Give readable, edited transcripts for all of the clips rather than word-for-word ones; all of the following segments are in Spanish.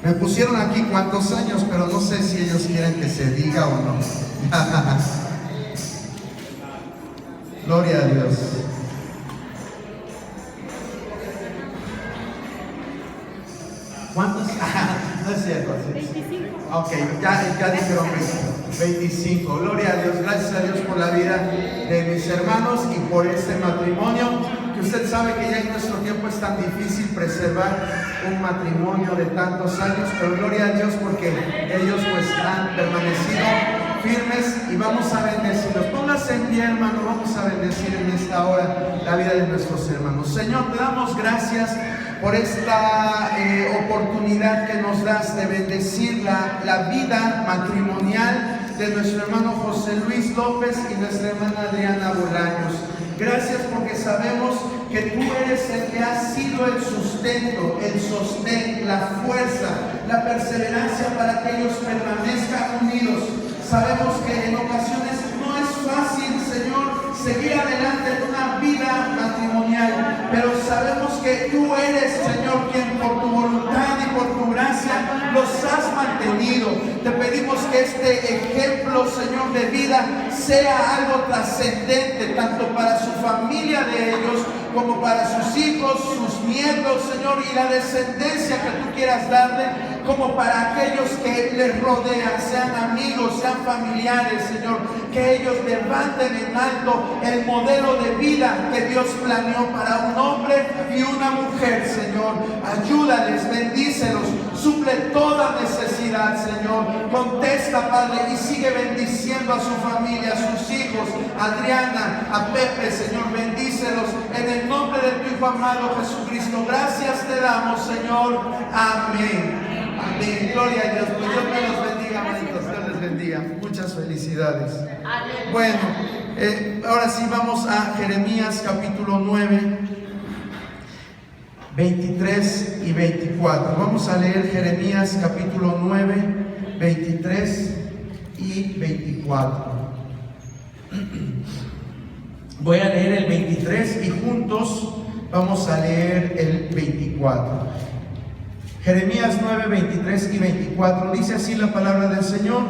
Me pusieron aquí cuántos años, pero no sé si ellos quieren que se diga o no. Gloria a Dios. ¿Cuántos? No es cierto. 25. Ok, ya dijeron 25. Gloria a Dios. Gracias a Dios por la vida de mis hermanos y por este matrimonio. Que usted sabe que ya en nuestro tiempo es tan difícil preservar un matrimonio de tantos años, pero gloria a Dios porque ellos pues han permanecido firmes y vamos a bendecirlos. Póngase en pie, hermano, vamos a bendecir en esta hora la vida de nuestros hermanos. Señor, te damos gracias por esta oportunidad que nos das de bendecir la vida matrimonial de nuestro hermano José Luis López y nuestra hermana Adriana Bolaños. Gracias porque sabemos que tú eres el que ha sido el sustento, el sostén, la fuerza, la perseverancia para que ellos permanezcan unidos. Sabemos que en ocasiones no es fácil, Señor, seguir adelante en una vida matrimonial, pero sabemos que tú eres, Señor, quien por tu voluntad y por tu gracia los has mantenido. Te pedimos que este ejemplo, Señor, de vida sea algo trascendente, tanto para su familia de ellos, como para sus hijos, sus nietos, Señor, y la descendencia que tú quieras darle, como para aquellos que les rodean, sean amigos, sean familiares, Señor, que ellos levanten en alto el modelo de vida que Dios planeó para un hombre y una mujer, Señor. Ayúdales, bendícelos, suple toda necesidad, Señor. Contesta, Padre, y sigue bendiciendo a su familia, a sus hijos, a Adriana, a Pepe, Señor, bendícelos en el nombre de tu Hijo amado Jesucristo. Gracias te damos, Señor. Amén. Amén. Gloria a Dios. Pues Dios me los bendiga, hermanitos. Dios les bendiga. Muchas felicidades. Bueno, ahora sí vamos a Jeremías capítulo 9, 23 y 24. Vamos a leer Jeremías capítulo 9, 23 y 24. Voy a leer el 23 y juntos vamos a leer el 24. Jeremías 9, 23 y 24 dice así la palabra del Señor.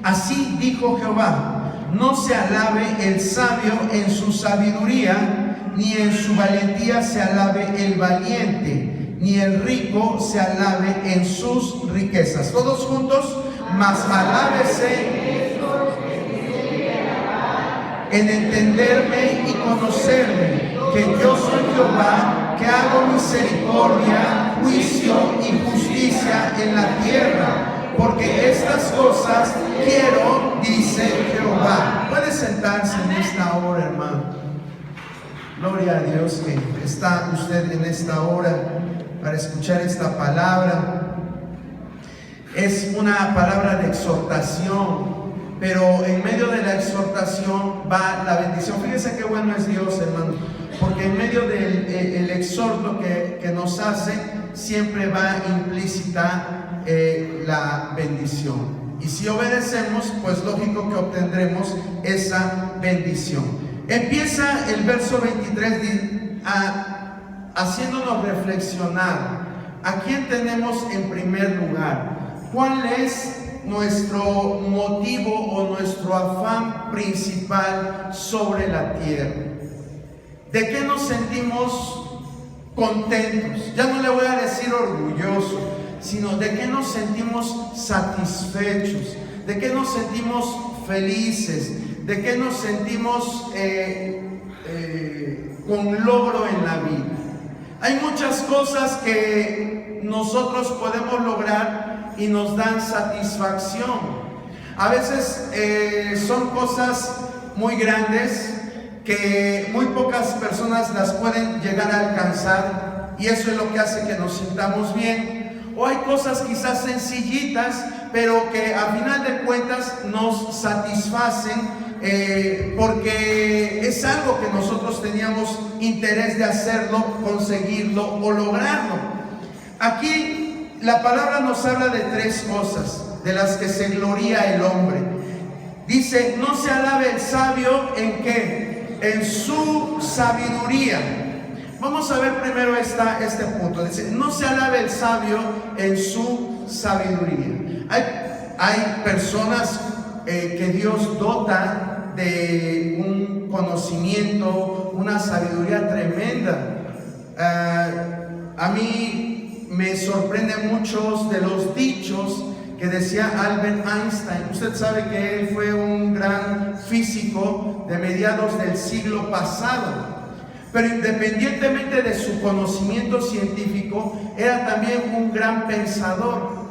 Así dijo Jehová: no se alabe el sabio en su sabiduría, ni en su valentía se alabe el valiente, ni el rico se alabe en sus riquezas. Todos juntos, mas alábese en entenderme y conocerme, que yo soy Jehová, que hago misericordia, juicio y justicia en la tierra, porque estas cosas quiero, dice Jehová. Puede sentarse en esta hora, hermano. Gloria a Dios que está usted en esta hora para escuchar esta palabra. Es una palabra de exhortación, pero en medio de la exhortación va la bendición. Fíjese qué bueno es Dios, hermano, porque en medio del exhorto que nos hace, siempre va implícita la bendición. Y si obedecemos, pues lógico que obtendremos esa bendición. Empieza el verso 23 haciéndonos reflexionar. ¿A quién tenemos en primer lugar? ¿Cuál es nuestro motivo o nuestro afán principal sobre la tierra? ¿De qué nos sentimos contentos? Ya no le voy a decir orgulloso, sino de qué nos sentimos satisfechos, de qué nos sentimos felices, de qué nos sentimos con logro en la vida. Hay muchas cosas que nosotros podemos lograr y nos dan satisfacción. A veces son cosas muy grandes que muy pocas personas las pueden llegar a alcanzar, y eso es lo que hace que nos sintamos bien. O hay cosas quizás sencillitas, pero que a final de cuentas nos satisfacen porque es algo que nosotros teníamos interés de hacerlo, conseguirlo o lograrlo. Aquí la palabra nos habla de tres cosas de las que se gloría el hombre. Dice: no se alabe el sabio ¿en qué? En su sabiduría. Vamos a ver primero este punto. Dice: no se alabe el sabio en su sabiduría. Hay personas que Dios dota de un conocimiento, una sabiduría tremenda. A mí me sorprenden muchos de los dichos que decía Albert Einstein. Usted sabe que él fue un gran físico de mediados del siglo pasado, pero independientemente de su conocimiento científico, era también un gran pensador.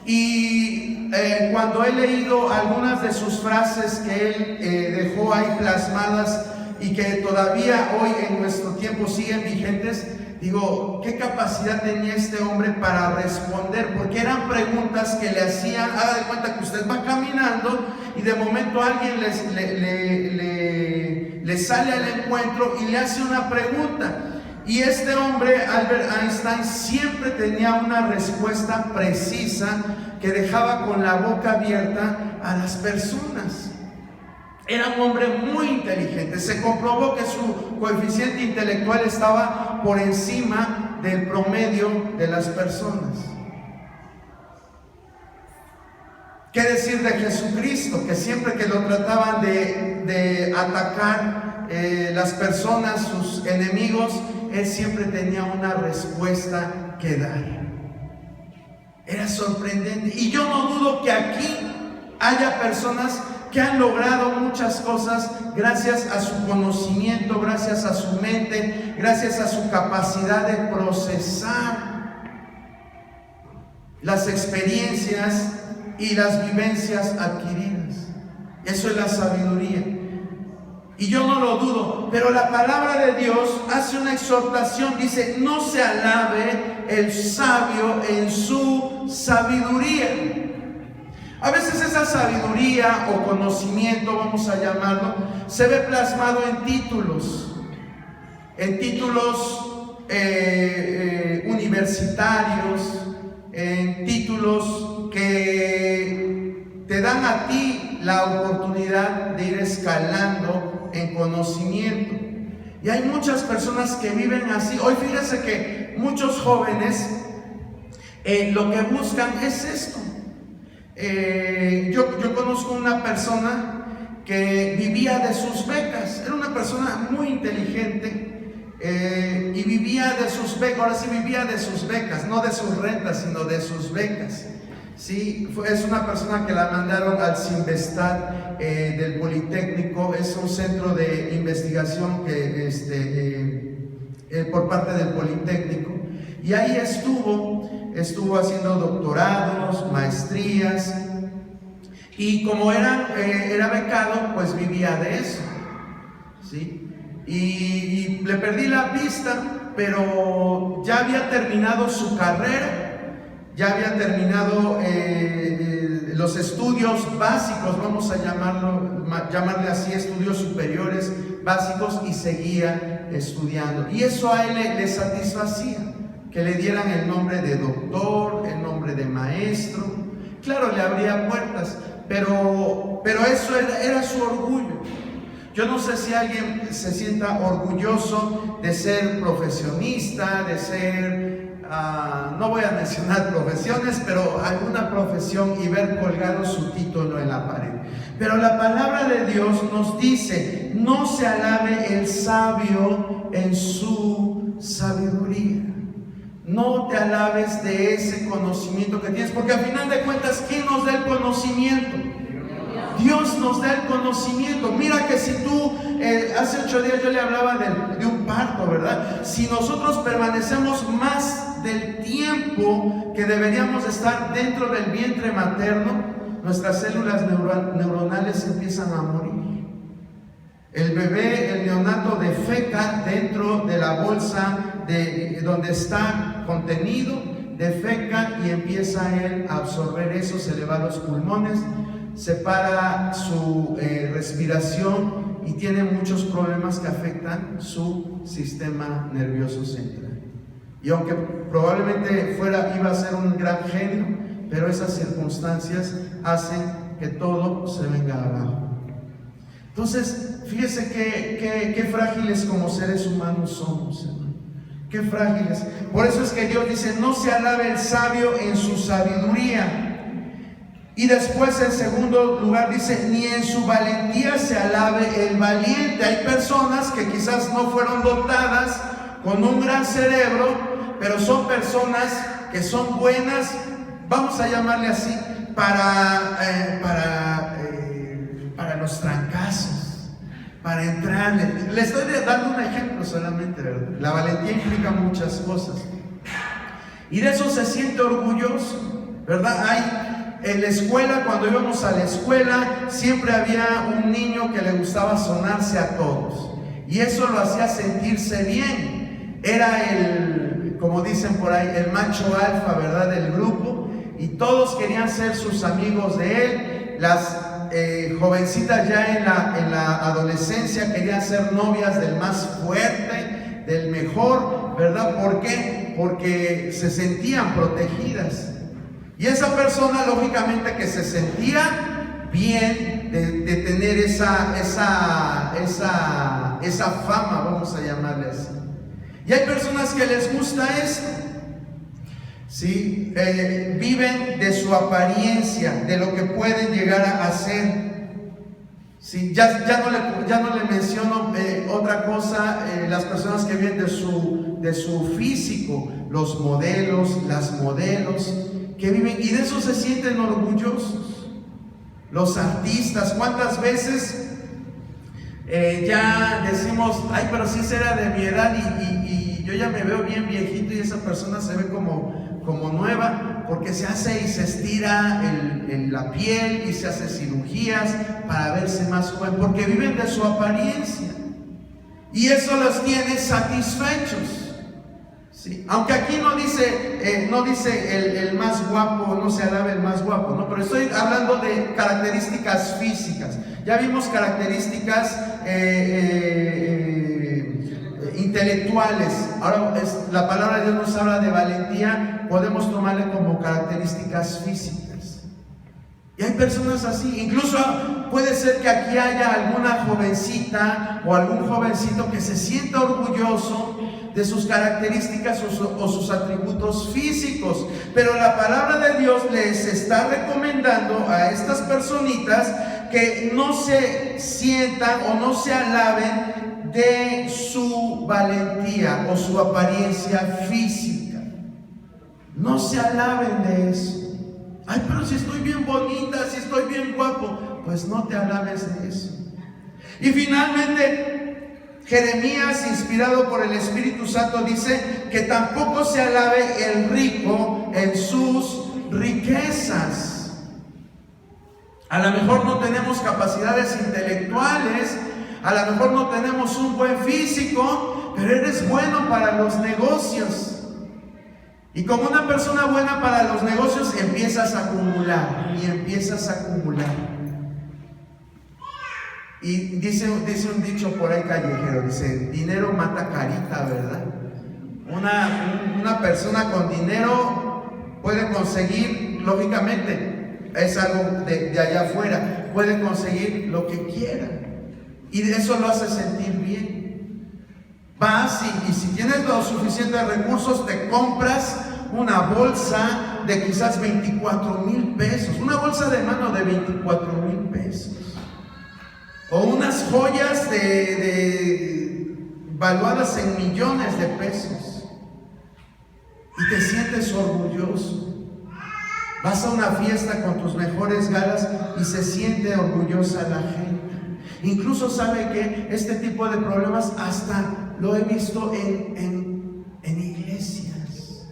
Y cuando he leído algunas de sus frases que él dejó ahí plasmadas y que todavía hoy en nuestro tiempo siguen vigentes, digo, ¿qué capacidad tenía este hombre para responder? Porque eran preguntas que le hacían. Haga de cuenta que usted va caminando y de momento alguien le sale al encuentro y le hace una pregunta. Y este hombre, Albert Einstein, siempre tenía una respuesta precisa que dejaba con la boca abierta a las personas. Era un hombre muy inteligente. Se comprobó que su coeficiente intelectual estaba por encima del promedio de las personas. ¿Qué decir de Jesucristo? Que siempre que lo trataban de atacar las personas, sus enemigos, él siempre tenía una respuesta que dar. Era sorprendente. Y yo no dudo que aquí haya personas que han logrado muchas cosas gracias a su conocimiento, gracias a su mente, gracias a su capacidad de procesar las experiencias y las vivencias adquiridas. Eso es la sabiduría. Y yo no lo dudo, pero la palabra de Dios hace una exhortación, dice: no se alabe el sabio en su sabiduría. A veces esa sabiduría o conocimiento, vamos a llamarlo, se ve plasmado en títulos universitarios, en títulos que te dan a ti la oportunidad de ir escalando en conocimiento. Y hay muchas personas que viven así. Hoy fíjese que muchos jóvenes lo que buscan es esto. Yo conozco una persona que vivía de sus becas. Era una persona muy inteligente y vivía de sus becas. Ahora sí, vivía de sus becas, no de sus rentas, sino de sus becas. Sí, es una persona que la mandaron al Cinvestat del Politécnico. Es un centro de investigación que por parte del Politécnico, y ahí estuvo haciendo doctorados, maestrías, y como era becado, pues vivía de eso, ¿sí? Y le perdí la pista, pero ya había terminado su carrera. Ya había terminado los estudios básicos, vamos a llamarle así, estudios superiores básicos, y seguía estudiando. Y eso a él le satisfacía, que le dieran el nombre de doctor, el nombre de maestro. Claro, le abría puertas, pero eso era su orgullo. Yo no sé si alguien se sienta orgulloso de ser profesionista, de ser... no voy a mencionar profesiones, pero alguna profesión, y ver colgado su título en la pared. Pero la palabra de Dios nos dice: no se alabe el sabio en su sabiduría. No te alabes de ese conocimiento que tienes, porque al final de cuentas, ¿quién nos da el conocimiento? Dios nos da el conocimiento. Mira que si tú, hace 8 días yo le hablaba de un parto, ¿verdad? Si nosotros permanecemos más del tiempo que deberíamos estar dentro del vientre materno, nuestras células neuronales empiezan a morir. El bebé, el neonato, defeca dentro de la bolsa donde está contenido, defeca y empieza él a absorber eso, se le va a los pulmones, separa su respiración y tiene muchos problemas que afectan su sistema nervioso central. Y aunque probablemente iba a ser un gran genio, pero esas circunstancias hacen que todo se venga abajo. Entonces, fíjese qué frágiles como seres humanos somos, hermano. Qué frágiles. Por eso es que Dios dice, no se alabe el sabio en su sabiduría. Y después en segundo lugar dice, ni en su valentía se alabe el valiente. Hay personas que quizás no fueron dotadas con un gran cerebro, pero son personas que son buenas, vamos a llamarle así, para los trancazos, para entrar. Le estoy dando un ejemplo solamente, ¿verdad? La valentía implica muchas cosas. Y de eso se siente orgulloso, ¿verdad? En la escuela, cuando íbamos a la escuela, siempre había un niño que le gustaba sonarse a todos. Y eso lo hacía sentirse bien. Era como dicen por ahí, el macho alfa, ¿verdad? Del grupo. Y todos querían ser sus amigos de él. Las jovencitas ya en la adolescencia querían ser novias del más fuerte, del mejor, ¿verdad? ¿Por qué? Porque se sentían protegidas. Y esa persona, lógicamente, que se sentía bien de tener esa fama, vamos a llamarle así. Y hay personas que les gusta esto, ¿sí? Viven de su apariencia, de lo que pueden llegar a hacer. ¿Sí? Ya no le menciono otra cosa, las personas que viven de su físico, los modelos, las modelos, que viven y de eso se sienten orgullosos. Los artistas, ¿cuántas veces ya decimos, ay, pero sí será de mi edad y yo ya me veo bien viejito y esa persona se ve como nueva, porque se hace y se estira la piel y se hace cirugías para verse más joven, porque viven de su apariencia y eso los tiene satisfechos. Sí. Aunque aquí no dice el más guapo, no se alabe el más guapo, ¿no? Pero estoy hablando de características físicas. Ya vimos características intelectuales. Ahora la palabra de Dios nos habla de valentía, podemos tomarle como características físicas. Y hay personas así, incluso puede ser que aquí haya alguna jovencita o algún jovencito que se sienta orgulloso de sus características o sus atributos físicos, pero la palabra de Dios les está recomendando a estas personitas que no se sientan o no se alaben de su valentía o su apariencia física. No se alaben de eso. Ay, pero si estoy bien bonita, si estoy bien guapo, pues no te alabes de eso. Y finalmente, Jeremías, inspirado por el Espíritu Santo, dice que tampoco se alabe el rico en sus riquezas. A lo mejor no tenemos capacidades intelectuales, a lo mejor no tenemos un buen físico, pero eres bueno para los negocios. Y como una persona buena para los negocios, empiezas a acumular y empiezas a acumular. Y dice un dicho por ahí callejero, dice, dinero mata carita, ¿verdad? Una persona con dinero puede conseguir, lógicamente, es algo de allá afuera, puede conseguir lo que quiera. Y eso lo hace sentir bien. Vas y si tienes los suficientes recursos, te compras una bolsa de quizás 24,000 pesos, una bolsa de mano de 24,000 pesos. O unas joyas valuadas en millones de pesos. Y te sientes orgulloso. Vas a una fiesta con tus mejores galas y se siente orgullosa la gente. Incluso sabe que este tipo de problemas hasta lo he visto en iglesias.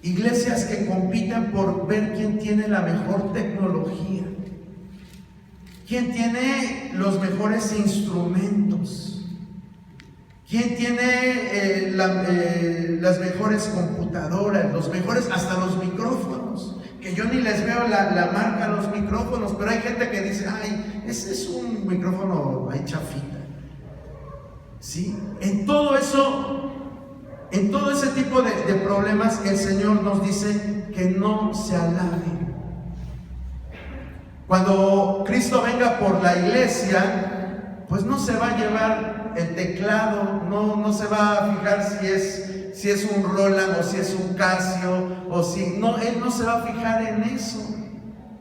Iglesias que compiten por ver quién tiene la mejor tecnología. ¿Quién tiene los mejores instrumentos? ¿Quién tiene las mejores computadoras, los mejores, hasta los micrófonos? Que yo ni les veo la marca a los micrófonos, pero hay gente que dice, ay, ese es un micrófono ahí chafita. ¿Sí? En todo eso, en todo ese tipo de problemas, el Señor nos dice que no se alaben. Cuando Cristo venga por la iglesia, pues no se va a llevar el teclado, no se va a fijar si es un Roland o si es un Casio, o si no, él no se va a fijar en eso.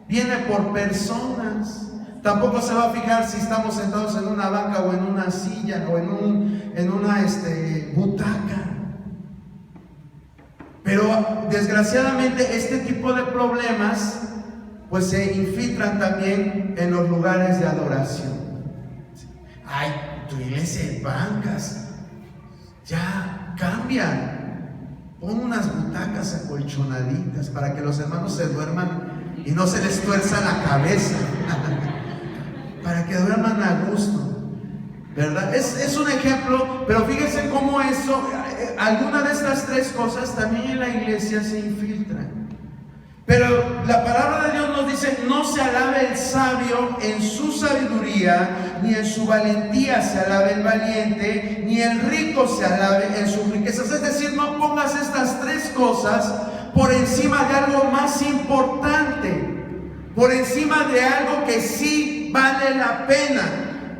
Viene por personas. Tampoco se va a fijar si estamos sentados en una banca o en una silla o en una butaca. Pero desgraciadamente este tipo de problemas pues se infiltran también en los lugares de adoración. Ay, tu iglesia en bancas, ya cambia, pon unas butacas acolchonaditas para que los hermanos se duerman y no se les tuerza la cabeza, para que duerman a gusto, ¿verdad? Es un ejemplo, pero fíjense cómo eso, alguna de estas tres cosas también en la iglesia se infiltran. Pero la palabra de Dios nos dice: no se alabe el sabio en su sabiduría, ni en su valentía se alabe el valiente, ni el rico se alabe en sus riquezas. Es decir, no pongas estas tres cosas por encima de algo más importante, por encima de algo que sí vale la pena.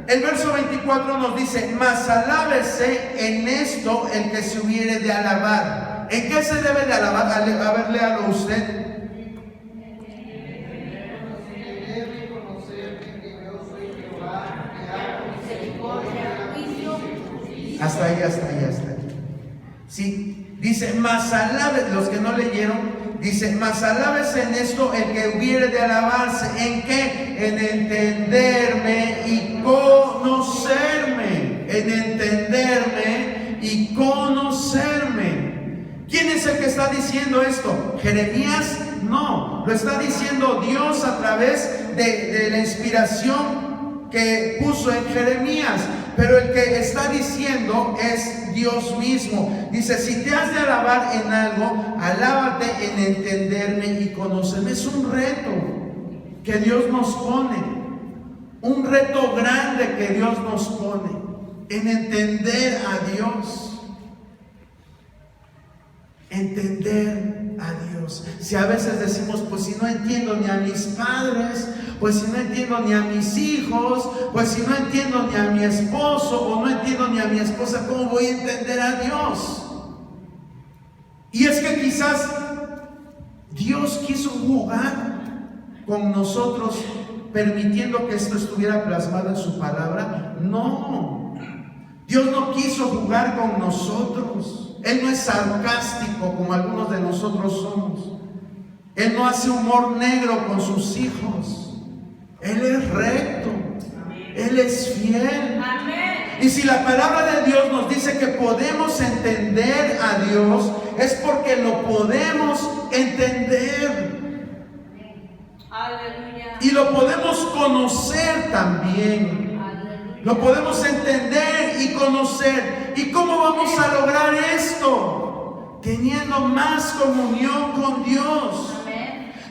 El verso 24 nos dice: mas alábese en esto el que se hubiere de alabar. ¿En qué se debe de alabar? A ver, léalo usted. Hasta ahí. Sí, dice: mas alabe, los que no leyeron, dice: mas alábese en esto el que hubiere de alabarse. ¿En qué? En entenderme y conocerme. En entenderme y conocerme. ¿Quién es el que está diciendo esto? ¿Jeremías? No, lo está diciendo Dios a través de la inspiración que puso en Jeremías. Pero el que está diciendo es Dios mismo. Dice: si te has de alabar en algo, alábate en entenderme y conocerme. Es un reto que Dios nos pone, un reto grande que Dios nos pone, en entender a Dios. Entender a Dios. Si a veces decimos: pues si no entiendo ni a mis padres, pues si no entiendo ni a mis hijos, pues si no entiendo ni a mi esposo o no entiendo ni a mi esposa, ¿cómo voy a entender a Dios? Y es que quizás Dios quiso jugar con nosotros permitiendo que esto estuviera plasmado en su palabra. No, Dios no quiso jugar con nosotros. Él no es sarcástico como algunos de nosotros somos. Él no hace humor negro con sus hijos. Él es recto. Él es fiel. Y si la palabra de Dios nos dice que podemos entender a Dios, es porque lo podemos entender. Aleluya. Y lo podemos conocer también. Lo podemos entender y conocer. ¿Y cómo vamos a lograr esto? Teniendo más comunión con Dios,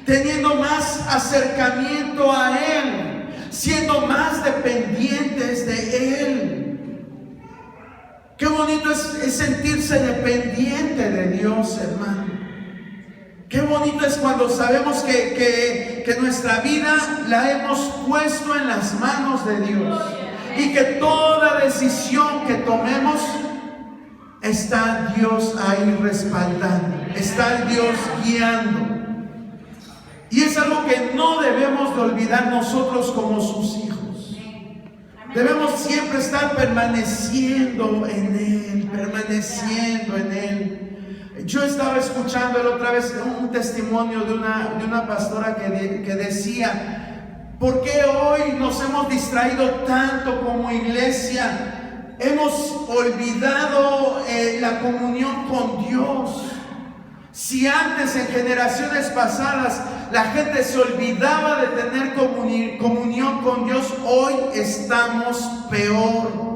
teniendo más acercamiento a Él, siendo más dependientes de Él. Qué bonito es sentirse dependiente de Dios, hermano. Qué bonito es cuando sabemos que nuestra vida la hemos puesto en las manos de Dios. Y que toda decisión que tomemos, está Dios ahí respaldando, está Dios guiando. Y es algo que no debemos de olvidar nosotros como sus hijos. Debemos siempre estar permaneciendo en Él, permaneciendo en Él. Yo estaba escuchando la otra vez un testimonio de una pastora que decía: ¿por qué hoy nos hemos distraído tanto como iglesia? Hemos olvidado la comunión con Dios. Si antes, en generaciones pasadas, la gente se olvidaba de tener comunión con Dios, hoy estamos peor.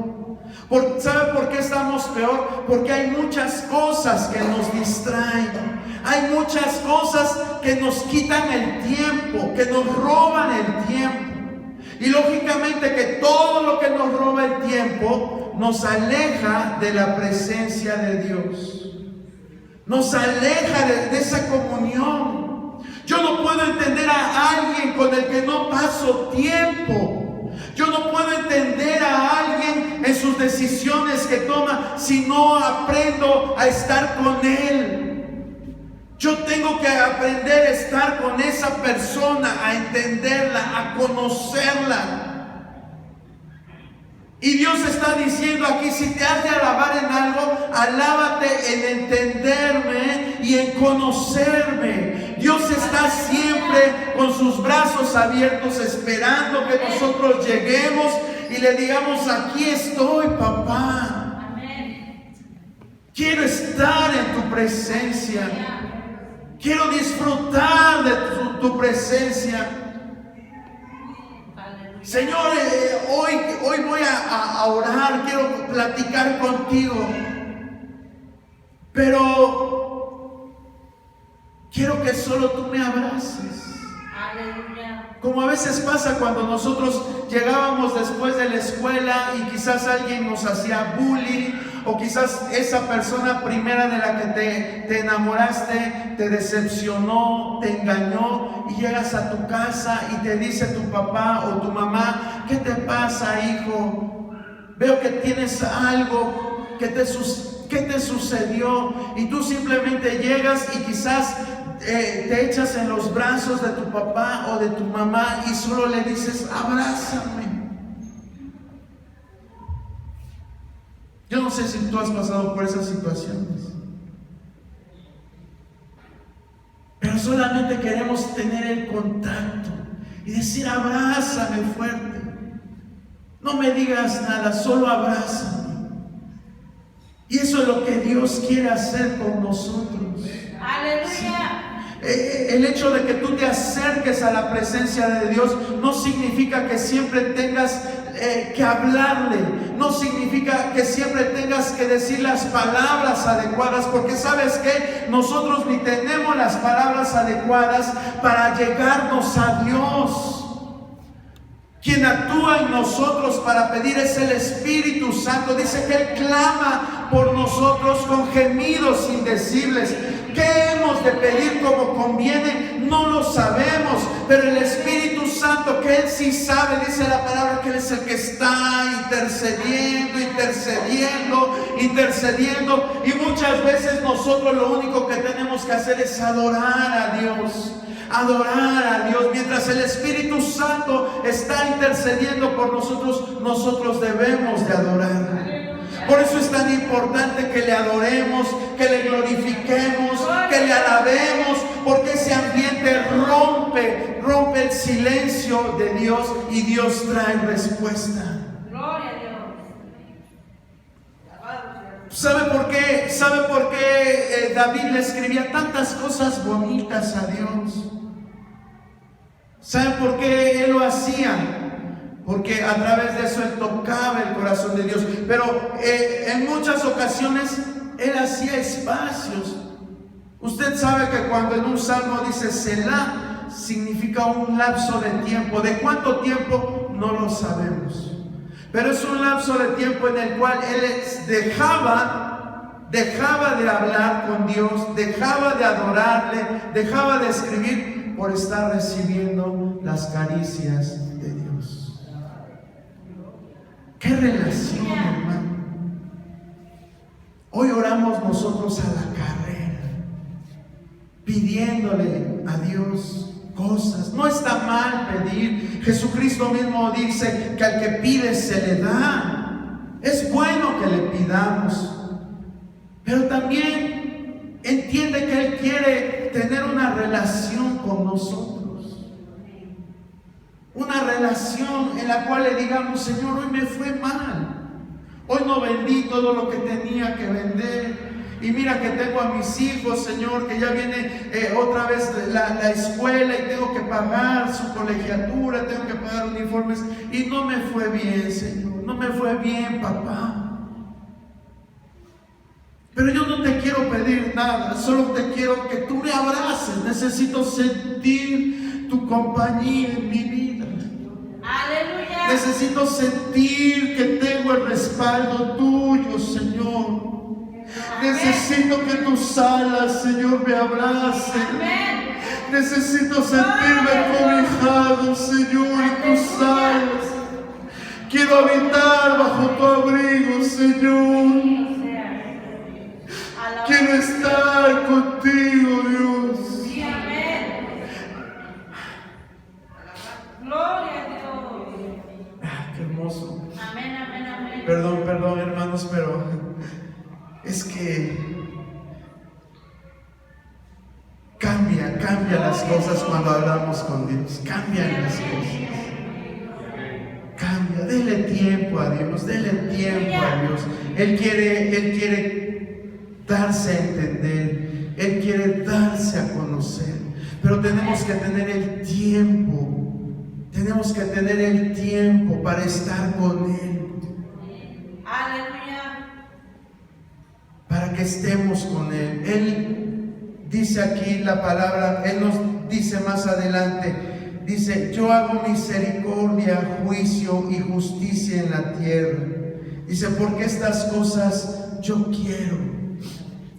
¿Sabe por qué estamos peor? Porque hay muchas cosas que nos distraen. Hay muchas cosas que nos quitan el tiempo, que nos roban el tiempo. Y lógicamente que todo lo que nos roba el tiempo nos aleja de la presencia de Dios. Nos aleja de esa comunión. Yo no puedo entender a alguien con el que no paso tiempo. Yo no puedo entender a alguien en sus sus decisiones que toma si no aprendo a estar con Él? Yo tengo que aprender a estar con esa persona, a entenderla, a conocerla. Y Dios está diciendo aquí, si te has de alabar en algo, alábate en entenderme y en conocerme. Dios está siempre con sus brazos abiertos, esperando que nosotros lleguemos y le digamos, aquí estoy, papá. Quiero estar en tu presencia. Quiero disfrutar de tu presencia. Señor, hoy voy a orar, quiero platicar contigo, pero quiero que solo tú me abraces. Aleluya. Como a veces pasa cuando nosotros llegábamos después de la escuela y quizás alguien nos hacía bullying, o quizás esa persona primera de la que te enamoraste te decepcionó, te engañó, y llegas a tu casa y te dice tu papá o tu mamá, ¿qué te pasa, hijo? Veo que tienes algo, ¿qué te sucedió? Y tú simplemente llegas y quizás te echas en los brazos de tu papá o de tu mamá y solo le dices, abrázame. Yo no sé si tú has pasado por esas situaciones, pero solamente queremos tener el contacto y decir, abrázame fuerte. No me digas nada, solo abrázame. Y eso es lo que Dios quiere hacer con nosotros. Aleluya. Sí. El hecho de que tú te acerques a la presencia de Dios no significa que siempre tengas que hablarle, no significa que siempre tengas que decir las palabras adecuadas, porque sabes que nosotros ni tenemos las palabras adecuadas para llegarnos a Dios. Quien actúa en nosotros para pedir es el Espíritu Santo. Dice que Él clama por nosotros con gemidos indecibles. ¿Qué hemos de pedir como conviene? No lo sabemos, pero el Espíritu Santo, que Él sí sabe, dice la palabra que Él es el que está intercediendo, y muchas veces nosotros lo único que tenemos que hacer es adorar a Dios. Mientras el Espíritu Santo está intercediendo por nosotros, nosotros debemos de adorar. Por eso es tan importante que le adoremos, que le glorifiquemos, que le alabemos, porque ese ambiente rompe el silencio de Dios y Dios trae respuesta. Gloria a Dios. ¿Sabe por qué David le escribía tantas cosas bonitas a Dios? ¿Sabe por qué él lo hacía? Porque a través de eso él tocaba el corazón de Dios. Pero en muchas ocasiones él hacía espacios. Usted sabe que cuando en un salmo dice Selah, significa un lapso de tiempo. ¿De cuánto tiempo? No lo sabemos. Pero es un lapso de tiempo en el cual él dejaba de hablar con Dios, dejaba de adorarle, dejaba de escribir por estar recibiendo las caricias de Dios. ¡Qué relación, hermano! Hoy oramos nosotros a la carrera, pidiéndole a Dios cosas. No está mal pedir. Jesucristo mismo dice que al que pide se le da. Es bueno que le pidamos, pero también entiende que Él quiere tener una relación con nosotros. Una relación en la cual le digamos, Señor, hoy me fue mal. Hoy no vendí todo lo que tenía que vender. Y mira que tengo a mis hijos, Señor, que ya viene otra vez la escuela y tengo que pagar su colegiatura, tengo que pagar uniformes. Y no me fue bien, Señor. No me fue bien, papá. Pero yo no te quiero pedir nada, solo te quiero que tú me abraces. Necesito sentir tu compañía en mi vida. Aleluya. Necesito sentir que tengo el respaldo tuyo, Señor. Amén. Necesito que tus alas, Señor, me abracen. Amén. Necesito sentirme cobijado, Señor, en tus alas. Quiero habitar bajo tu abrigo, Señor. Quiero estar contigo, Dios. Sí, amén. Gloria a Dios. Qué hermoso. Amén, amén, amén. Perdón, hermanos, pero es que cambia las cosas cuando hablamos con Dios. Cambian las cosas. Cambia, dele tiempo a Dios, dele tiempo a Dios. Él quiere darse a entender, Él quiere darse a conocer, pero tenemos que tener el tiempo para estar con Él. Aleluya. Para que estemos con Él. Él dice aquí la palabra, Él nos dice más adelante, dice, yo hago misericordia, juicio y justicia en la tierra. Dice, porque estas cosas yo quiero.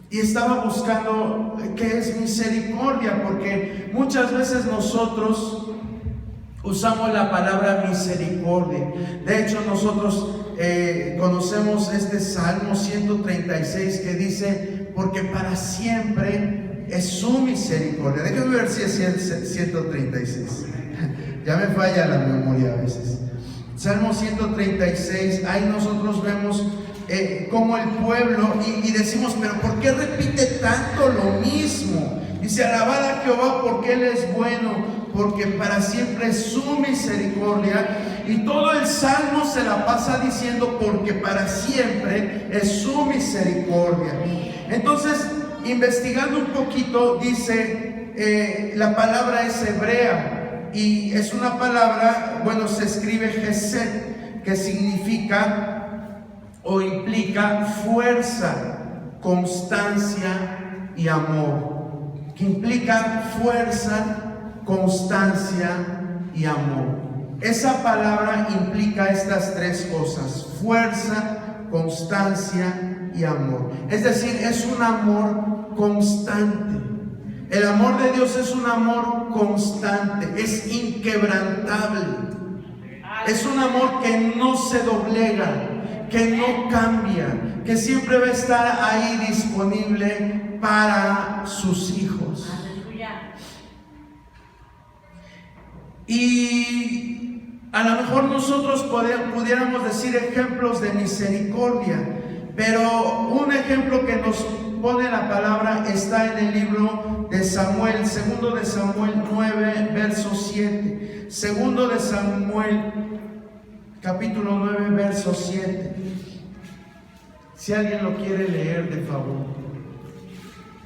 Y estaba buscando qué es misericordia, porque muchas veces nosotros usamos la palabra misericordia. De hecho, nosotros conocemos este Salmo 136 que dice, porque para siempre es su misericordia. Déjenme ver si es 136. Ya me falla la memoria a veces. Salmo 136, ahí nosotros vemos como el pueblo, y decimos, pero ¿por qué repite tanto lo mismo? Dice, alabad a Jehová porque Él es bueno, porque para siempre es su misericordia. Y todo el Salmo se la pasa diciendo, porque para siempre es su misericordia. Entonces, investigando un poquito, dice, la palabra es hebrea, y es una palabra, bueno, se escribe Gesed, que significa o implica fuerza, constancia y amor. Que implica fuerza, constancia y amor. Esa palabra implica estas tres cosas: fuerza, constancia y amor. Es decir, es un amor constante. El amor de Dios es un amor constante, es inquebrantable. Es un amor que no se doblega, que no cambia, que siempre va a estar ahí disponible para sus hijos. Y a lo mejor nosotros pudiéramos decir ejemplos de misericordia, pero un ejemplo que nos pone la palabra está en el libro de Samuel, segundo de Samuel 9, verso 7. Segundo de Samuel, capítulo 9, verso 7. Si alguien lo quiere leer, de favor.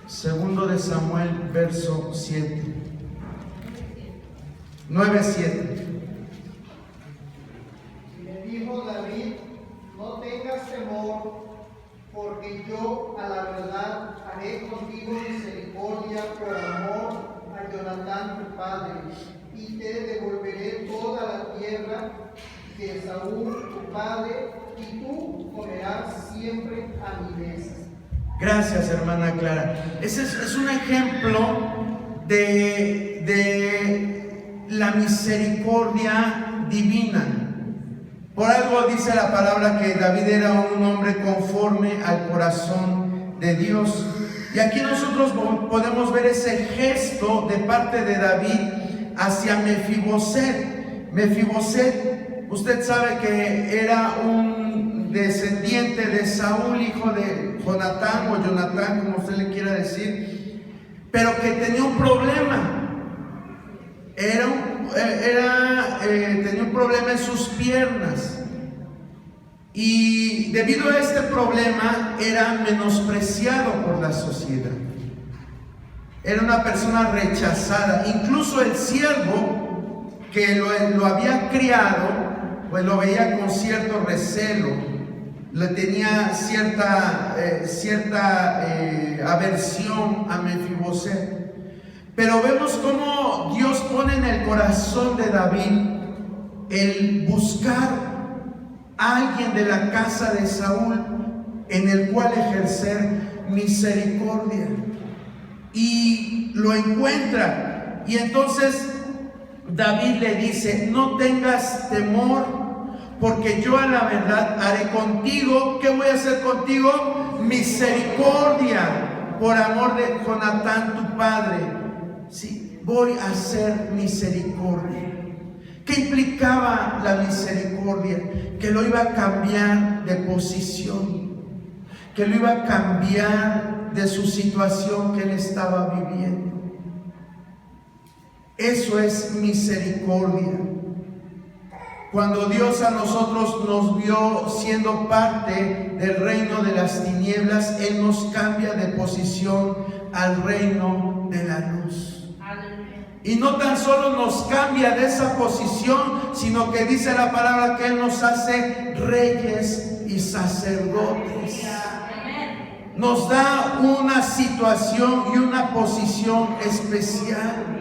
Segundo de Samuel, verso 7. 9:7. Le dijo David, no tengas temor, porque yo a la verdad haré contigo misericordia por amor a Jonatán tu padre, y te devolveré toda la tierra de Saúl tu padre, y tú comerás siempre a mi mesa. Gracias, hermana Clara. Ese es un ejemplo de la misericordia divina. Por algo dice la palabra que David era un hombre conforme al corazón de Dios. Y aquí nosotros podemos ver ese gesto de parte de David hacia Mefiboset. Mefiboset, usted sabe que era un descendiente de Saúl, hijo de Jonatán o Jonatán, como usted le quiera decir, pero que tenía un problema. Tenía un problema en sus piernas, y debido a este problema era menospreciado por la sociedad. Era una persona rechazada. Incluso el siervo que lo había criado, pues lo veía con cierto recelo, le tenía cierta aversión a Mefiboset. Pero vemos cómo Dios pone en el corazón de David el buscar a alguien de la casa de Saúl en el cual ejercer misericordia. Y lo encuentra. Y entonces David le dice, no tengas temor, porque yo a la verdad haré contigo. ¿Qué voy a hacer contigo? Misericordia, por amor de Jonatán tu padre. Sí, voy a hacer misericordia. ¿Qué implicaba la misericordia? Que lo iba a cambiar de posición, que lo iba a cambiar de su situación que él estaba viviendo. Eso es misericordia. Cuando Dios a nosotros nos vio siendo parte del reino de las tinieblas, Él nos cambia de posición al reino de la luz. Y no tan solo nos cambia de esa posición, sino que dice la palabra que Él nos hace reyes y sacerdotes. Nos da una situación y una posición especial.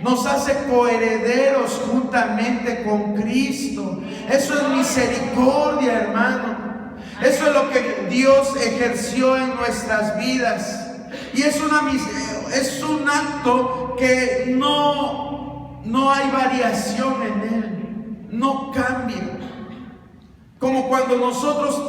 Nos hace coherederos juntamente con Cristo. Eso es misericordia, hermano. Eso es lo que Dios ejerció en nuestras vidas. Y es un acto que no hay variación en él, no cambia. Como cuando nosotros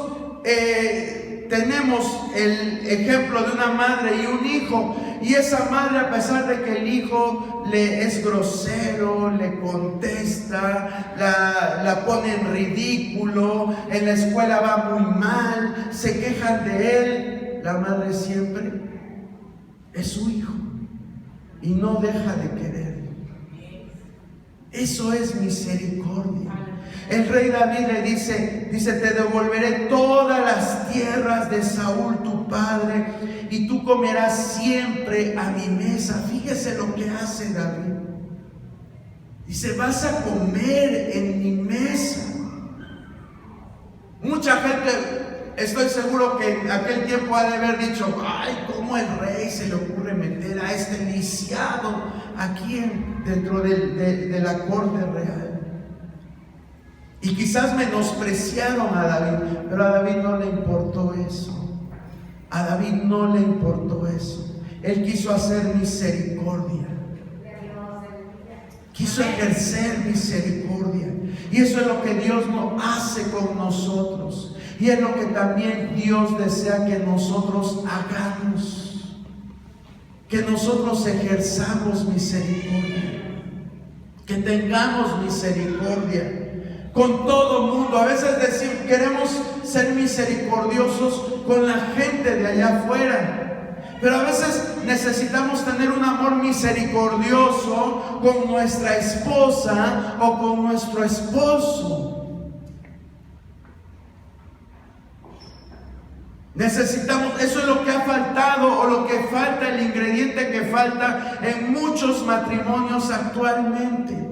tenemos el ejemplo de una madre y un hijo, y esa madre, a pesar de que el hijo le es grosero, le contesta, la pone en ridículo, en la escuela va muy mal, se quejan de él, la madre siempre es su hijo y no deja de quererlo. Eso es misericordia. El rey David le dice, te devolveré todas las tierras de Saúl tu padre, y tú comerás siempre a mi mesa. Fíjese lo que hace David. Dice, vas a comer en mi mesa. Mucha gente, estoy seguro que en aquel tiempo ha de haber dicho, ay, ¿cómo el rey se le ocurre meter a este lisiado aquí dentro de la corte real? Y quizás menospreciaron a David, pero a David no le importó eso. A David no le importó eso. Él quiso hacer misericordia. Quiso ejercer misericordia. Y eso es lo que Dios nos hace con nosotros. Y es lo que también Dios desea que nosotros hagamos. Que nosotros ejerzamos misericordia. Que tengamos misericordia con todo mundo. A veces decimos, queremos ser misericordiosos con la gente de allá afuera, pero a veces necesitamos tener un amor misericordioso con nuestra esposa o con nuestro esposo. Necesitamos, eso es lo que ha faltado, o lo que falta, el ingrediente que falta en muchos matrimonios actualmente.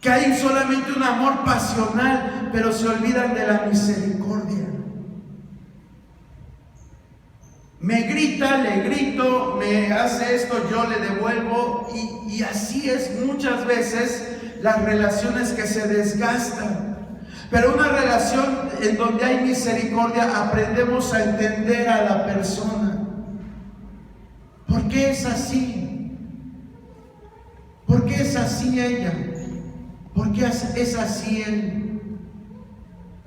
Que hay solamente un amor pasional, pero se olvidan de la misericordia. Me grita, le grito, me hace esto, yo le devuelvo, y así es muchas veces las relaciones que se desgastan. Pero una relación en donde hay misericordia, aprendemos a entender a la persona. ¿Por qué es así? ¿Por qué es así ella? ¿Por qué es así él?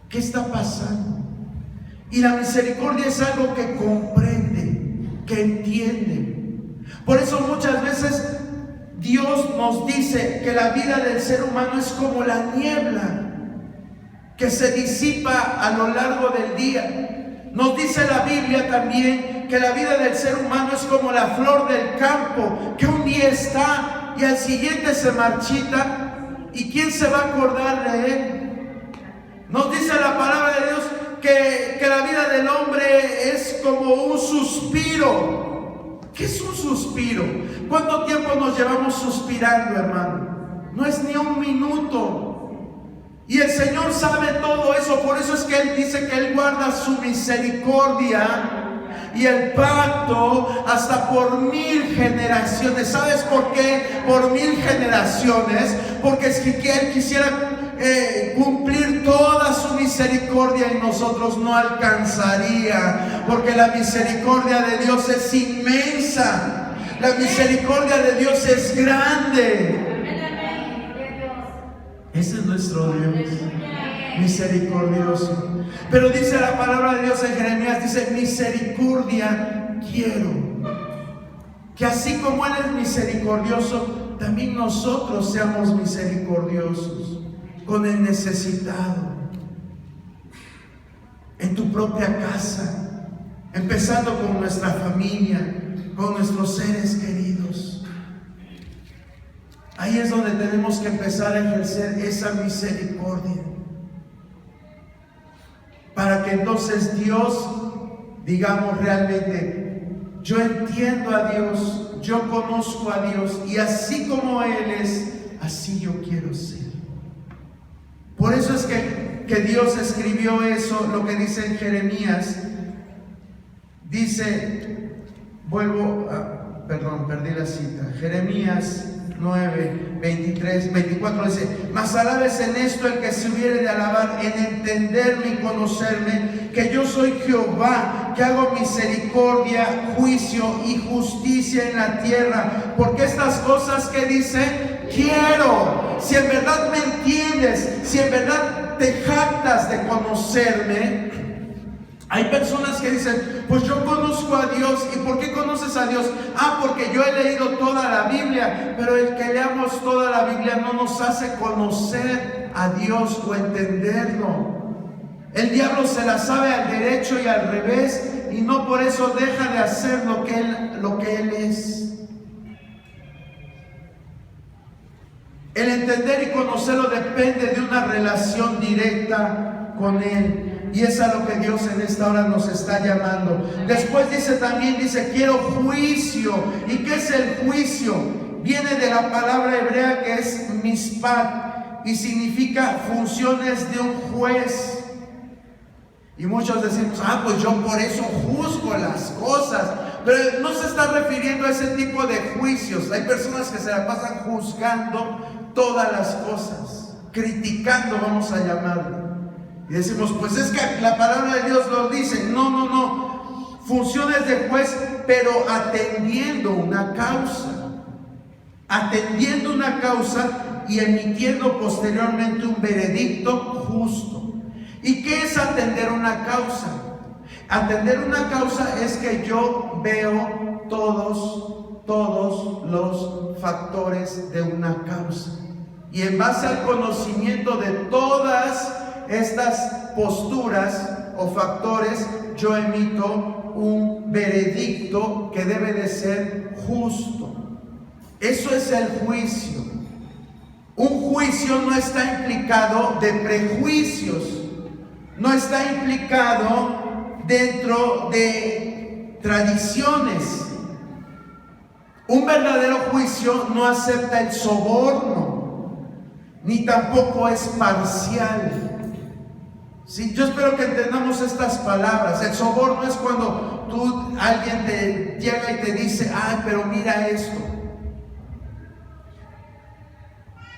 ¿Qué está pasando? Y la misericordia es algo que comprende, que entiende. Por eso muchas veces Dios nos dice que la vida del ser humano es como la niebla que se disipa a lo largo del día. Nos dice la Biblia también que la vida del ser humano es como la flor del campo, que un día está y al siguiente se marchita. ¿Y quién se va a acordar de él? Nos dice la palabra de Dios que la vida del hombre es como un suspiro. ¿Qué es un suspiro? ¿Cuánto tiempo nos llevamos suspirando, hermano? No es ni un minuto. Y el Señor sabe todo eso. Por eso es que Él dice que Él guarda su misericordia y el pacto hasta por 1000 generaciones. ¿Sabes por qué? Por 1000 generaciones. Porque es que Él quisiera cumplir toda su misericordia en nosotros, no alcanzaría. Porque la misericordia de Dios es inmensa. La misericordia de Dios es grande. Ese es nuestro Dios, misericordioso. Pero dice la palabra de Dios en Jeremías, dice, misericordia quiero. Que así como Él es misericordioso, también nosotros seamos misericordiosos con el necesitado. En tu propia casa, empezando con nuestra familia, con nuestros seres queridos. Ahí es donde tenemos que empezar a ejercer esa misericordia, para que entonces Dios, digamos realmente, yo entiendo a Dios, yo conozco a Dios, y así como Él es, así yo quiero ser. Por eso es que Dios escribió eso, lo que dice en Jeremías. Dice, perdí la cita, Jeremías 9, 23, 24 dice, mas alabes en esto el que se hubiere de alabar, en entenderme y conocerme, que yo soy Jehová, que hago misericordia, juicio y justicia en la tierra. Porque estas cosas que dice, quiero. Si en verdad me entiendes, si en verdad te jactas de conocerme. Hay personas que dicen, pues yo conozco a Dios. ¿Y por qué conoces a Dios? Porque yo he leído toda la Biblia. Pero el que leamos toda la Biblia no nos hace conocer a Dios o entenderlo. El diablo se la sabe al derecho y al revés, y no por eso deja de hacer lo que él es. El entender y conocerlo depende de una relación directa con Él. Y es a lo que Dios en esta hora nos está llamando. Después dice, quiero juicio. ¿Y qué es el juicio? Viene de la palabra hebrea que es mishpat, y significa funciones de un juez. Y muchos decimos, pues yo por eso juzgo las cosas. Pero no se está refiriendo a ese tipo de juicios. Hay personas que se la pasan juzgando todas las cosas, criticando, vamos a llamarlo. Y decimos, pues es que la palabra de Dios lo dice. No. Funciones de juez, pero atendiendo una causa. Atendiendo una causa y emitiendo posteriormente un veredicto justo. ¿Y qué es atender una causa? Atender una causa es que yo veo todos los factores de una causa. Y en base al conocimiento de todas estas posturas o factores, yo emito un veredicto que debe de ser justo. Eso es el juicio. Un juicio no está implicado de prejuicios, no está implicado dentro de tradiciones. Un verdadero juicio no acepta el soborno, ni tampoco es parcial. Sí, yo espero que entendamos estas palabras. El soborno es cuando alguien te llega y te dice, pero mira esto,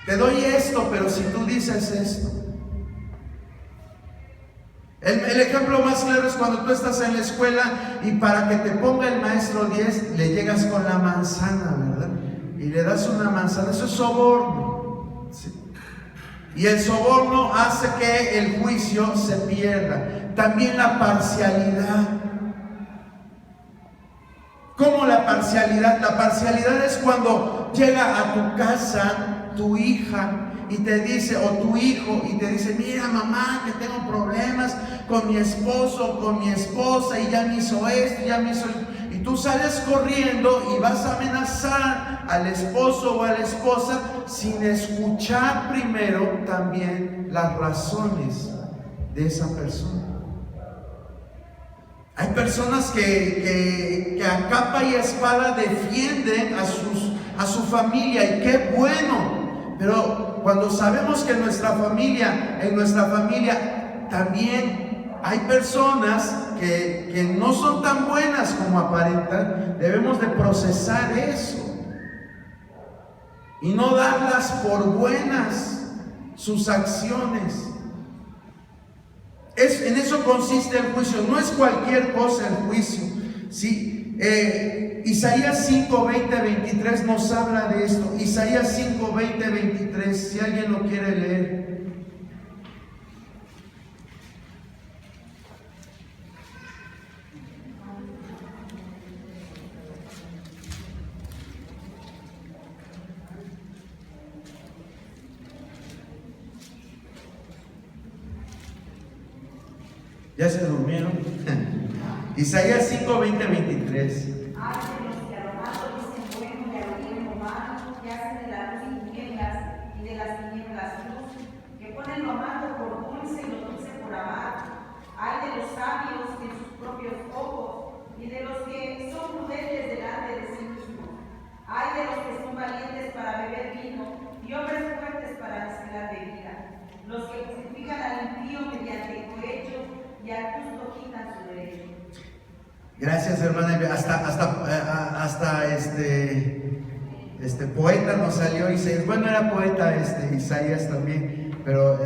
te doy esto, pero si tú dices esto. El ejemplo más claro es cuando tú estás en la escuela y para que te ponga el maestro 10 le llegas con la manzana, ¿verdad? Y le das una manzana. Eso es soborno, ¿sí? Y el soborno hace que el juicio se pierda. También la parcialidad. ¿Cómo la parcialidad? La parcialidad es cuando llega a tu casa tu hija y te dice, o tu hijo, y te dice, mira mamá, que tengo problemas con mi esposo, con mi esposa, y ya me hizo esto, ya me hizo esto. Y tú sales corriendo y vas a amenazar al esposo o a la esposa sin escuchar primero también las razones de esa persona. Hay personas que a capa y espada defienden a su familia, y qué bueno. Pero cuando sabemos que en nuestra familia también hay personas que no son tan buenas como aparentan, debemos de procesar eso y no darlas por buenas sus acciones. En eso consiste el juicio, no es cualquier cosa el juicio, ¿sí? Isaías 5, 20, 23 nos habla de esto. Isaías 5, 20, 23, si alguien lo quiere leer. ¿Ya se durmieron? Isaías 5, 20, 23. Ay de los que a lo malo dicen bueno y a lo bueno malo, que hacen de la luz tinieblas y de las tinieblas luz, que ponen lo malo por dulce y lo dulce por amargo. Ay de los sabios en sus propios ojos y de los que son prudentes delante de sí mismos. Ay de los que son valientes para beber vino y hombres fuertes para mezclar bebida. Los que justifican al impío mediante cohecho y al justo quitan su derecho. Gracias, hermana. Hasta este poeta nos salió Isaías. Bueno, era poeta Isaías también, pero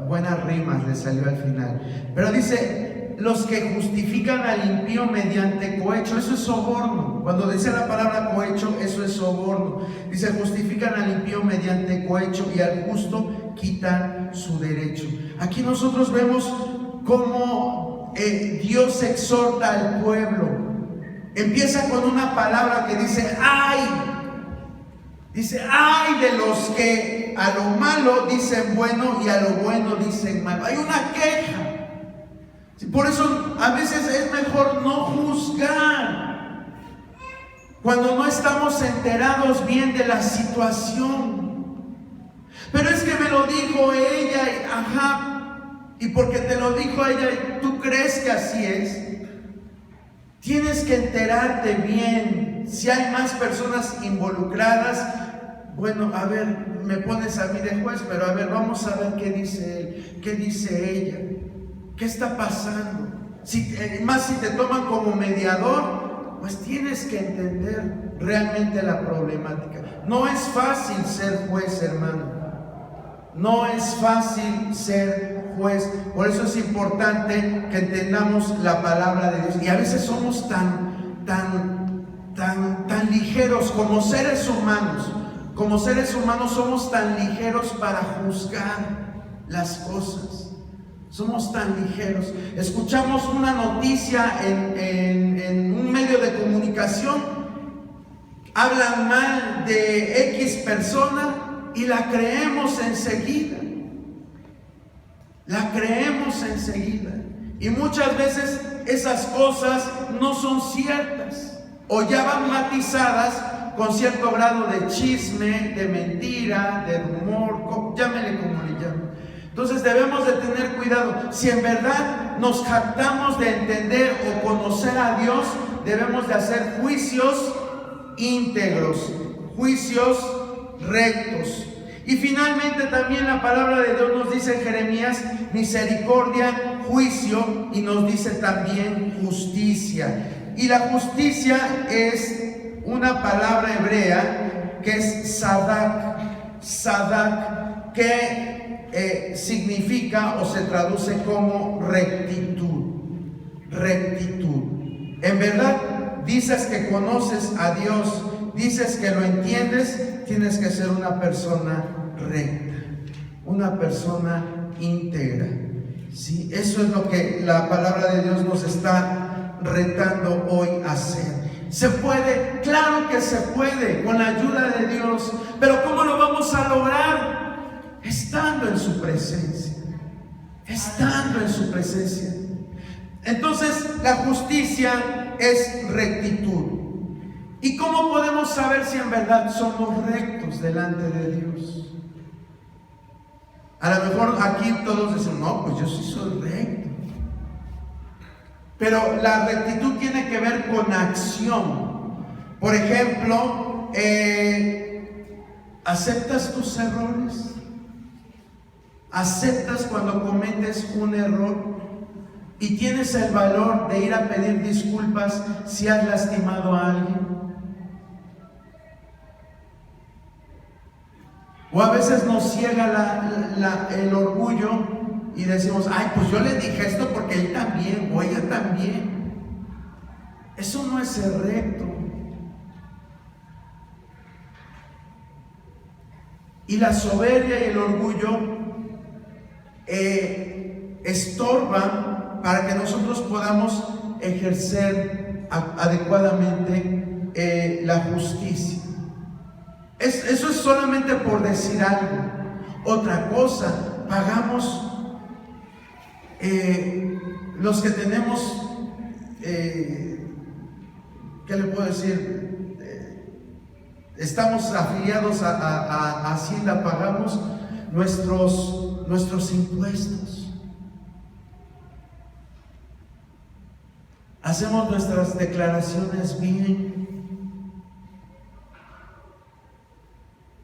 buenas rimas le salió al final. Pero dice, los que justifican al impío mediante cohecho, eso es soborno. Cuando dice la palabra cohecho, eso es soborno. Dice, justifican al impío mediante cohecho y al justo quitan su derecho. Aquí nosotros vemos cómo Dios exhorta al pueblo. Empieza con una palabra que dice ay. Dice ay de los que a lo malo dicen bueno y a lo bueno dicen malo. Hay una queja. Por eso a veces es mejor no juzgar cuando no estamos enterados bien de la situación. Pero es que me lo dijo ella y ajá. Y porque te lo dijo ella y tú crees que así es, tienes que enterarte bien. Si hay más personas involucradas, bueno, a ver, me pones a mí de juez, pero a ver, vamos a ver qué dice él, qué dice ella, qué está pasando. Más si te toman como mediador, pues tienes que entender realmente la problemática. No es fácil ser juez, hermano. No es fácil ser juez. Por eso es importante que entendamos la palabra de Dios. Y a veces somos tan ligeros como seres humanos. Como seres humanos somos tan ligeros para juzgar las cosas. Somos tan ligeros. Escuchamos una noticia en un medio de comunicación. Hablan mal de X persona y la creemos enseguida. La creemos enseguida. Y muchas veces esas cosas no son ciertas. O ya van matizadas con cierto grado de chisme, de mentira, de rumor, llámele como le llamen. Entonces debemos de tener cuidado. Si en verdad nos jactamos de entender o conocer a Dios, debemos de hacer juicios íntegros, juicios rectos. Y finalmente también la palabra de Dios nos dice en Jeremías misericordia, juicio, y nos dice también justicia. Y la justicia es una palabra hebrea que es sadak, que significa o se traduce como rectitud. En verdad, dices que conoces a Dios, dices que lo entiendes, tienes que ser una persona recta, una persona íntegra. ¿Sí? Eso es lo que la palabra de Dios nos está retando hoy a hacer. ¿Se puede? Claro que se puede, con la ayuda de Dios. Pero ¿cómo lo vamos a lograr? Estando en su presencia. Estando en su presencia. Entonces, la justicia es rectitud. ¿Y cómo podemos saber si en verdad somos rectos delante de Dios? A lo mejor aquí todos dicen, no, pues yo sí soy recto. Pero la rectitud tiene que ver con acción. Por ejemplo, ¿aceptas tus errores? ¿Aceptas cuando cometes un error? ¿Y tienes el valor de ir a pedir disculpas si has lastimado a alguien? O a veces nos ciega el orgullo y decimos, ay, pues yo le dije esto porque él también o ella también. Eso no es ser recto. Y la soberbia y el orgullo estorban para que nosotros podamos ejercer adecuadamente la justicia. Eso es solamente por decir algo. Otra cosa, pagamos los que tenemos, ¿qué le puedo decir? Estamos afiliados a Hacienda, pagamos nuestros impuestos. Hacemos nuestras declaraciones bien.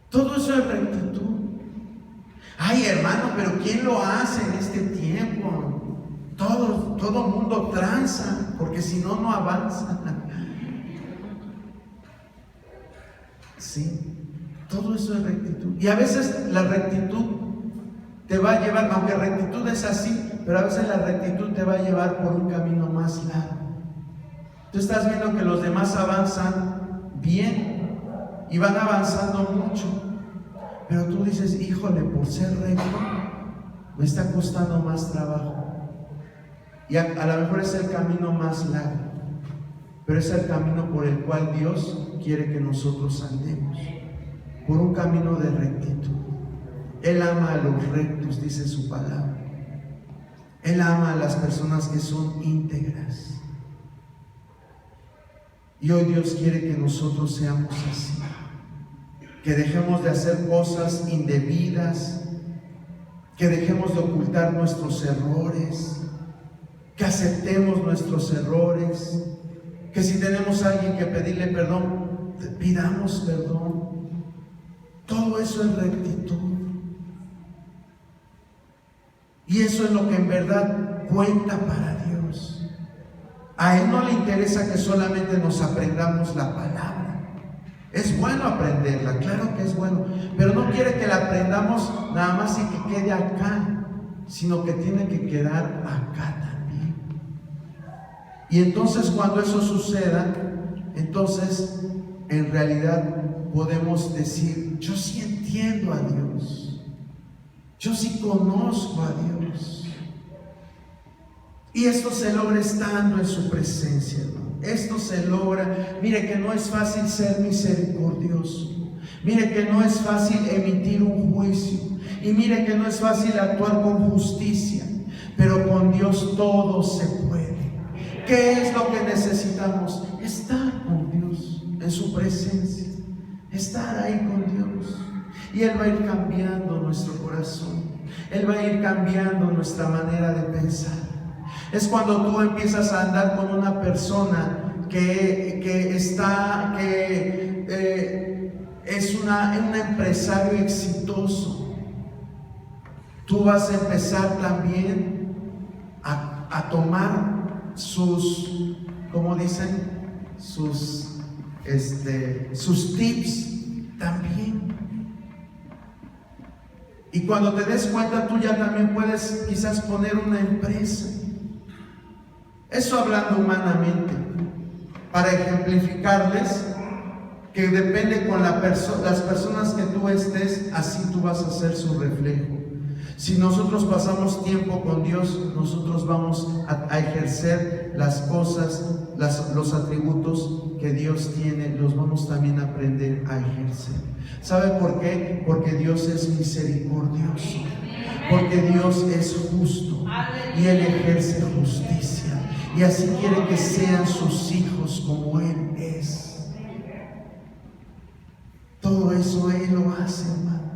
Todo eso es rectitud. Ay, hermano, pero ¿quién lo hace en este tiempo? Todo mundo tranza, porque si no, no avanza. Sí, todo eso es rectitud. Y a veces la rectitud te va a llevar, aunque rectitud es así, pero a veces la rectitud te va a llevar por un camino más largo. Tú estás viendo que los demás avanzan bien y van avanzando mucho, pero tú dices, híjole, por ser recto me está costando más trabajo. Y a lo mejor es el camino más largo, pero es el camino por el cual Dios quiere que nosotros andemos, por un camino de rectitud. Él ama a los rectos, dice su palabra. Él ama a las personas que son íntegras. Y hoy Dios quiere que nosotros seamos así, que dejemos de hacer cosas indebidas, que dejemos de ocultar nuestros errores, que aceptemos nuestros errores, que si tenemos a alguien que pedirle perdón, pidamos perdón. Todo eso es rectitud. Y eso es lo que en verdad cuenta para Dios. A Él no le interesa que solamente nos aprendamos la palabra. Es bueno aprenderla, claro que es bueno, pero no quiere que la aprendamos nada más y que quede acá, sino que tiene que quedar acá también. Y entonces cuando eso suceda, entonces en realidad podemos decir, yo sí entiendo a Dios, yo sí conozco a Dios. Y esto se logra estando en su presencia, hermano. Esto se logra. Mire que no es fácil ser misericordioso. Mire que no es fácil emitir un juicio. Y mire que no es fácil actuar con justicia. Pero con Dios todo se puede. ¿Qué es lo que necesitamos? Estar con Dios, en su presencia. Estar ahí con Dios. Y Él va a ir cambiando nuestro corazón. Él va a ir cambiando nuestra manera de pensar. Es cuando tú empiezas a andar con una persona que es un empresario exitoso. Tú vas a empezar también a tomar sus, como dicen, sus tips también. Y cuando te des cuenta, tú ya también puedes quizás poner una empresa. Eso hablando humanamente, para ejemplificarles que depende con las personas que tú estés, así tú vas a ser su reflejo. Si nosotros pasamos tiempo con Dios, nosotros vamos a ejercer las cosas, los atributos que Dios tiene, los vamos también a aprender a ejercer. ¿Sabe por qué? Porque Dios es misericordioso, porque Dios es justo y Él ejerce justicia. Y así quiere que sean sus hijos como Él es. Todo eso Él lo hace, hermano.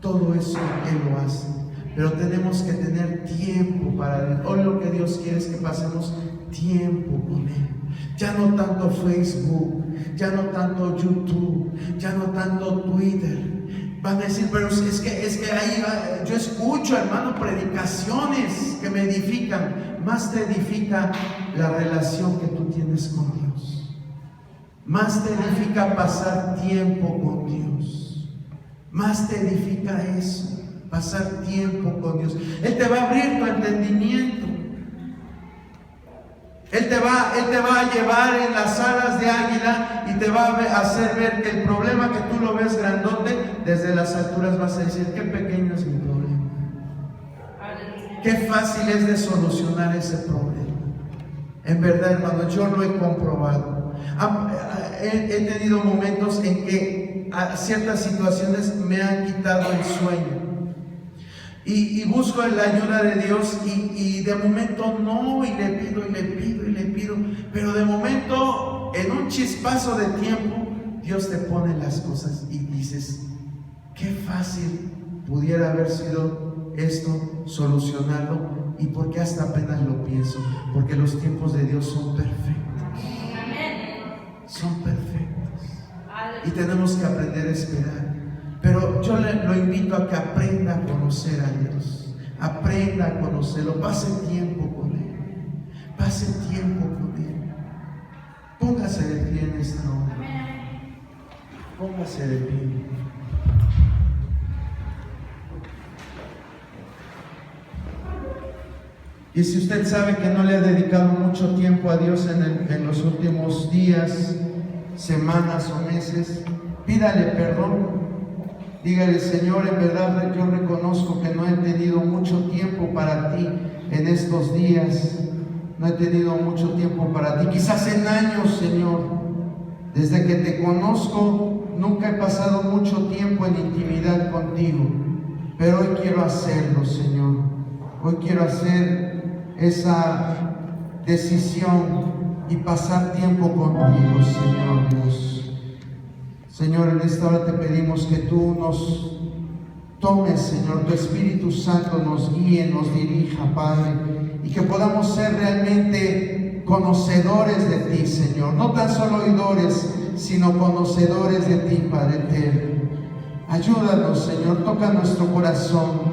Todo eso Él lo hace. Pero tenemos que tener tiempo para Él. Hoy lo que Dios quiere es que pasemos tiempo con Él. Ya no tanto Facebook, ya no tanto YouTube, ya no tanto Twitter. Van a decir, pero es que ahí yo escucho, hermano, predicaciones que me edifican. Más te edifica la relación que tú tienes con Dios. Más te edifica pasar tiempo con Dios. Más te edifica eso, pasar tiempo con Dios. Él te va a abrir tu entendimiento. Él te va a llevar en las alas de águila y te va a hacer ver que el problema que tú lo ves grandote, desde las alturas vas a decir, qué pequeño es mi problema. Qué fácil es de solucionar ese problema. En verdad, hermano, yo lo he comprobado. He tenido momentos en que ciertas situaciones me han quitado el sueño. Y busco la ayuda de Dios y de momento no, y le pido, pero de momento, en un chispazo de tiempo, Dios te pone las cosas y dices, qué fácil pudiera haber sido esto, solucionarlo, y porque hasta apenas lo pienso, porque los tiempos de Dios son perfectos. Son perfectos. Y tenemos que aprender a esperar. Pero yo lo invito a que aprenda a conocer a Dios. Aprenda a conocerlo. Pase tiempo con Él. Pase tiempo con Él. Póngase de pie en esta hora. Póngase de pie. Y si usted sabe que no le ha dedicado mucho tiempo a Dios en los últimos días, semanas o meses, pídale perdón. Dígale, Señor, en verdad yo reconozco que no he tenido mucho tiempo para ti en estos días. No he tenido mucho tiempo para ti. Quizás en años, Señor. Desde que te conozco, nunca he pasado mucho tiempo en intimidad contigo. Pero hoy quiero hacerlo, Señor. Hoy quiero hacer esa decisión y pasar tiempo contigo, Señor Dios. Señor, en esta hora te pedimos que tú nos tomes, Señor, tu Espíritu Santo nos guíe, nos dirija, Padre, y que podamos ser realmente conocedores de ti, Señor, no tan solo oidores, sino conocedores de ti, Padre eterno. Ayúdanos, Señor, toca nuestro corazón.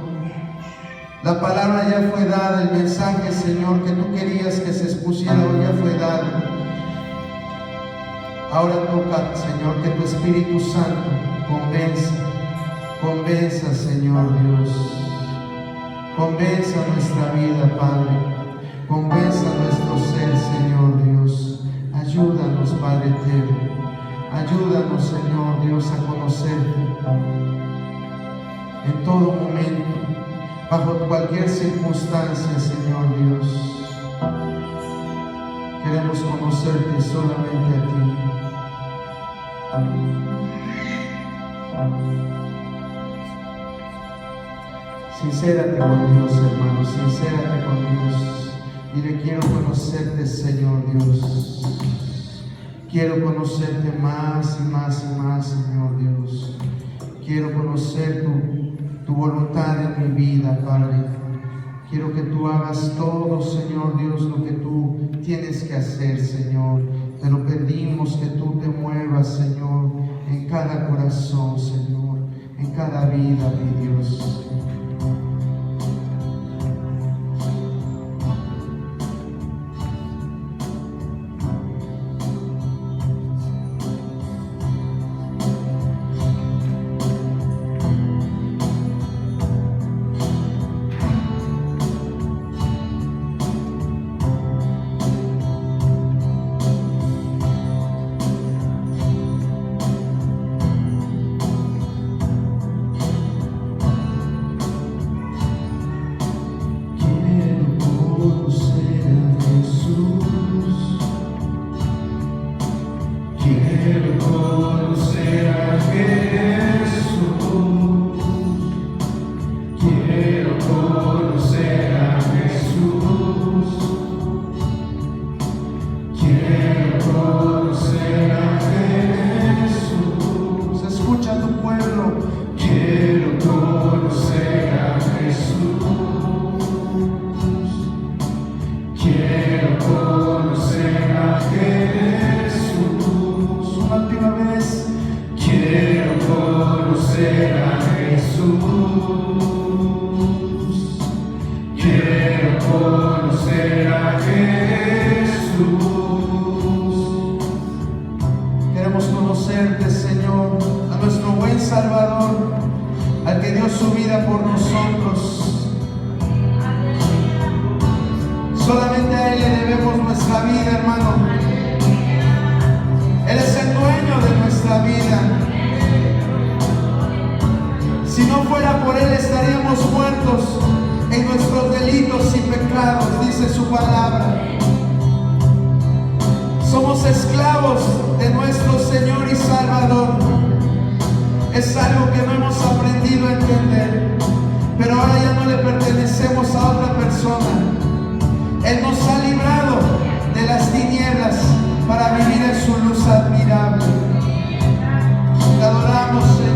La palabra ya fue dada, el mensaje, Señor, que tú querías que se expusiera hoy ya fue dado. Ahora toca, Señor, que tu Espíritu Santo convenza, Señor Dios. Convenza nuestra vida, Padre. Convenza nuestro ser, Señor Dios. Ayúdanos, Padre eterno. Ayúdanos, Señor Dios, a conocerte en todo momento, bajo cualquier circunstancia, Señor Dios. Queremos conocerte solamente a ti. Sincérate con Dios, hermano, sincérate con Dios. Dile, quiero conocerte, Señor Dios. Quiero conocerte más y más y más, Señor Dios. Quiero conocer tu voluntad en mi vida, Padre. Quiero que tú hagas todo, Señor Dios, lo que tú tienes que hacer, Señor. Te lo pedimos, que tú te muevas, Señor, en cada corazón, Señor, en cada vida, mi Dios. Queremos conocerte, Señor, a nuestro buen Salvador, al que dio su vida por nosotros. Solamente a Él le debemos nuestra vida, hermano. Él es el dueño de nuestra vida. fuera por Él estaríamos muertos en nuestros delitos y pecados, dice su palabra. Somos esclavos de nuestro Señor y Salvador. Es algo que no hemos aprendido a entender, pero ahora ya no le pertenecemos a otra persona. Él nos ha librado de las tinieblas para vivir en su luz admirable. Te adoramos, Señor.